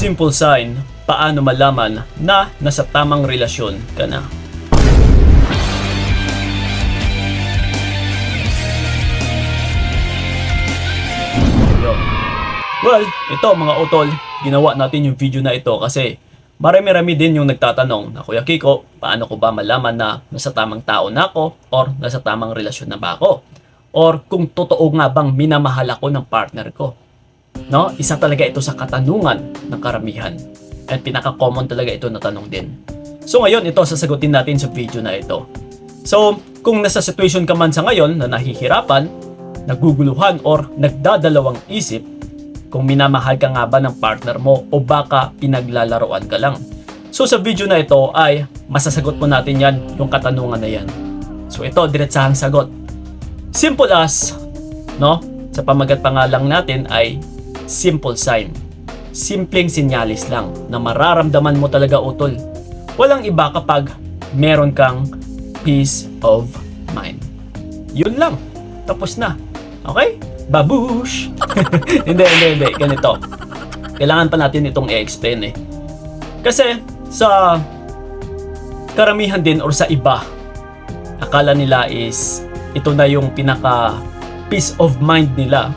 Simple sign, paano malaman na nasa tamang relasyon ka na. Yun. Well, ito mga utol, ginawa natin yung video na ito kasi marami-rami din yung nagtatanong na Kuya Kiko, paano ko ba malaman na nasa tamang tao na ako or nasa tamang relasyon na ba ako? Or kung totoo nga bang minamahal ako ng partner ko? No? Isa talaga ito sa katanungan ng karamihan. At pinaka-common talaga ito na tanong din. So ngayon, ito sasagutin natin sa video na ito. So, kung nasa situation ka man sa ngayon na nahihirapan, naguguluhan or nagdadalawang isip, kung minamahal ka nga ba ng partner mo o baka pinaglalaroan ka lang. So sa video na ito ay masasagot mo natin yan, yung katanungan na yan. So ito, diretsahang sagot. Simple as, no? Sa pamagat pa nga lang natin ay simple sign. Simpleng sinyalis lang na mararamdaman mo talaga utol. Walang iba kapag meron kang peace of mind. Yun lang. Tapos na. Okay? Babush! Hindi. Ganito. Kailangan pa natin itong i-explain eh. Kasi sa karamihan din or sa iba, akala nila is ito na yung pinaka peace of mind nila.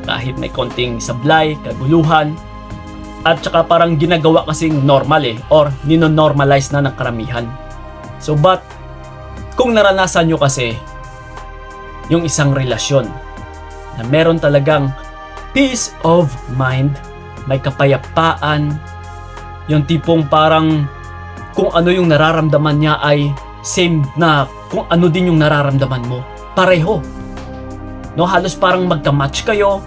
Kahit may konting sablay, kaguluhan, at saka parang ginagawa kasing normal eh, or nino-normalize na ng karamihan. So but, kung naranasan nyo kasi yung isang relasyon na meron talagang peace of mind, may kapayapaan, yung tipong parang kung ano yung nararamdaman niya ay same na kung ano din yung nararamdaman mo. Pareho. No, halos parang magka-match kayo.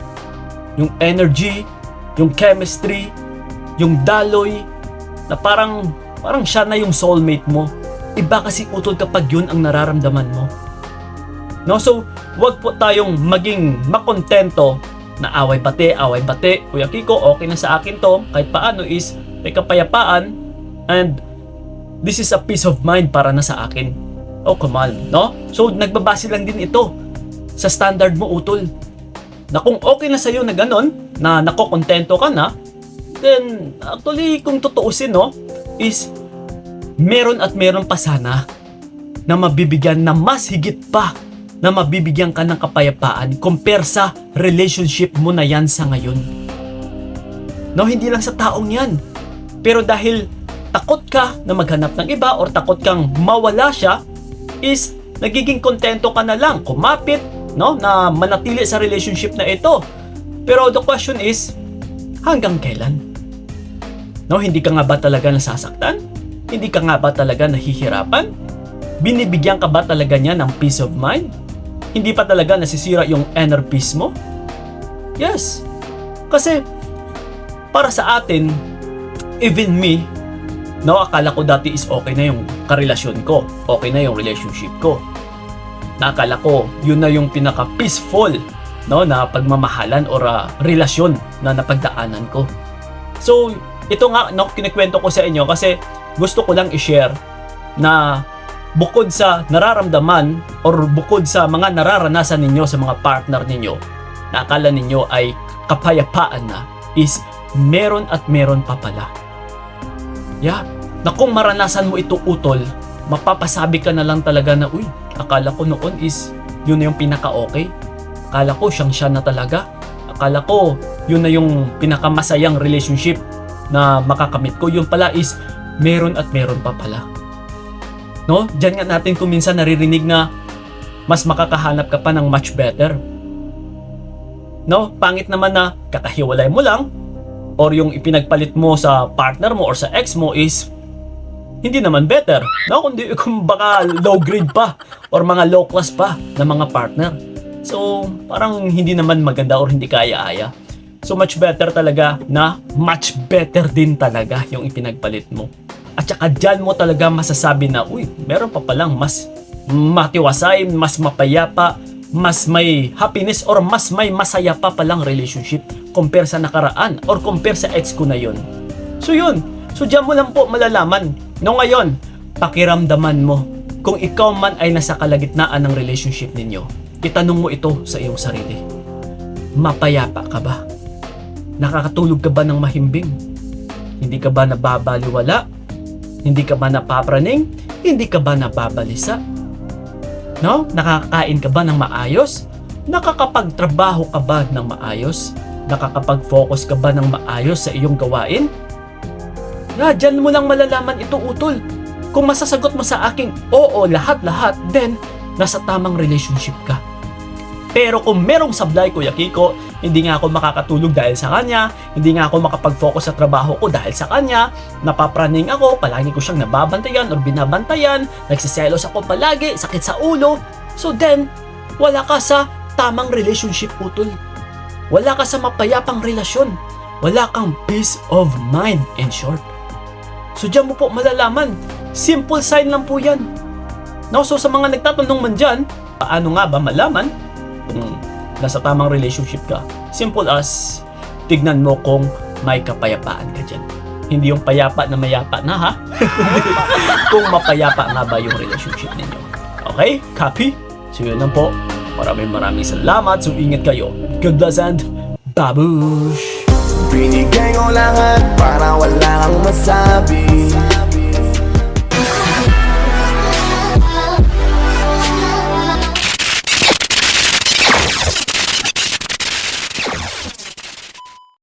Yung energy, yung chemistry, yung daloy, na parang siya na yung soulmate mo. Iba kasi utol kapag yun ang nararamdaman mo. No, so wag po tayong maging makontento na away-bate. Kuya Kiko, okay na sa akin to. Kahit paano is may kapayapaan and this is a peace of mind para na sa akin. Oh, come on, no? So nagbabase lang din ito sa standard mo utol. Na kung okay na sa'yo na ganon, na nakokontento ka na, then actually kung tutuusin, no, is meron pa sana na mabibigyan na mas higit pa na mabibigyan ka ng kapayapaan compare sa relationship mo na yan sa ngayon. No, hindi lang sa taong yan. Pero dahil takot ka na maghanap ng iba or takot kang mawala siya, is nagiging kontento ka na lang, kumapit, no, na manatili sa relationship na ito. Pero the question is, hanggang kailan? No, hindi ka nga ba talaga nasasaktan? Hindi ka nga ba talaga nahihirapan? Binibigyan ka ba talaga niya ng peace of mind? Hindi pa talaga nasisira yung inner peace mo? Yes. Kasi, para sa atin, even me, no, akala ko dati is okay na yung karelasyon ko. Okay na yung relationship ko. Nakala ko, yun na yung pinaka-peaceful, no, na pagmamahalan or relasyon na napagdaanan ko. So, ito nga, no, kinikwento ko sa inyo kasi gusto ko lang i-share na bukod sa nararamdaman or bukod sa mga nararanasan ninyo sa mga partner ninyo na akala ninyo ay kapayapaan na, is meron at meron pa pala. Yeah. Na kung maranasan mo ito utol, mapapasabi ka na lang talaga na, uy, akala ko noon is yun na yung pinaka-okay. Akala ko siya na talaga. Akala ko yun na yung pinakamasayang relationship na makakamit ko. Yung pala is meron at meron pa pala. No? Diyan nga natin kung minsan naririnig na mas makakahanap ka pa ng much better. No? Pangit naman na kakahiwalay mo lang or yung ipinagpalit mo sa partner mo or sa ex mo is hindi naman better, no? Kundi kung baka low grade pa or mga low class pa na mga partner. So, parang hindi naman maganda or hindi kaya-aya. So, much better talaga na much better din talaga yung ipinagpalit mo. At saka dyan mo talaga masasabi na, uy, meron pa palang mas matiwasay, mas mapayapa, mas may happiness or mas may masaya pa palang relationship compare sa nakaraan or compare sa ex ko na yun. So, yun. So, dyan mo lang po malalaman. No, ngayon, pakiramdaman mo kung ikaw man ay nasa kalagitnaan ng relationship ninyo. Itanong mo ito sa iyong sarili. Mapayapa ka ba? Nakakatulog ka ba ng mahimbing? Hindi ka ba nababaliwala? Hindi ka ba napapraning? Hindi ka ba nababalisa? No? Nakakain ka ba ng maayos? Nakakapagtrabaho ka ba ng maayos? Nakakapag-focus ka ba ng maayos sa iyong gawain? Dyan mo lang malalaman ito, utol. Kung masasagot mo sa aking oo lahat-lahat, then nasa tamang relationship ka. Pero kung merong sablay, Kuya Kiko, hindi nga ako makakatulog dahil sa kanya, hindi nga ako makapag-focus sa trabaho ko dahil sa kanya, napapraning ako, palagi ko siyang nababantayan or binabantayan, nagsiselos ako palagi, sakit sa ulo, so then, wala ka sa tamang relationship, utol. Wala ka sa mapayapang relasyon. Wala kang peace of mind, in short. So dyan mo po malalaman. Simple sign lang po yan. Now, so sa mga nagtatanong man dyan, paano nga ba malaman kung nasa tamang relationship ka? Simple as, tignan mo kung may kapayapaan ka dyan. Hindi yung payapa na mayapa na, ha? Kung mapayapa nga ba yung relationship ninyo. Okay? Copy? So yun lang po. Maraming salamat. So ingat kayo. God bless and babush! Binigay ko lahat para wala kang masabi.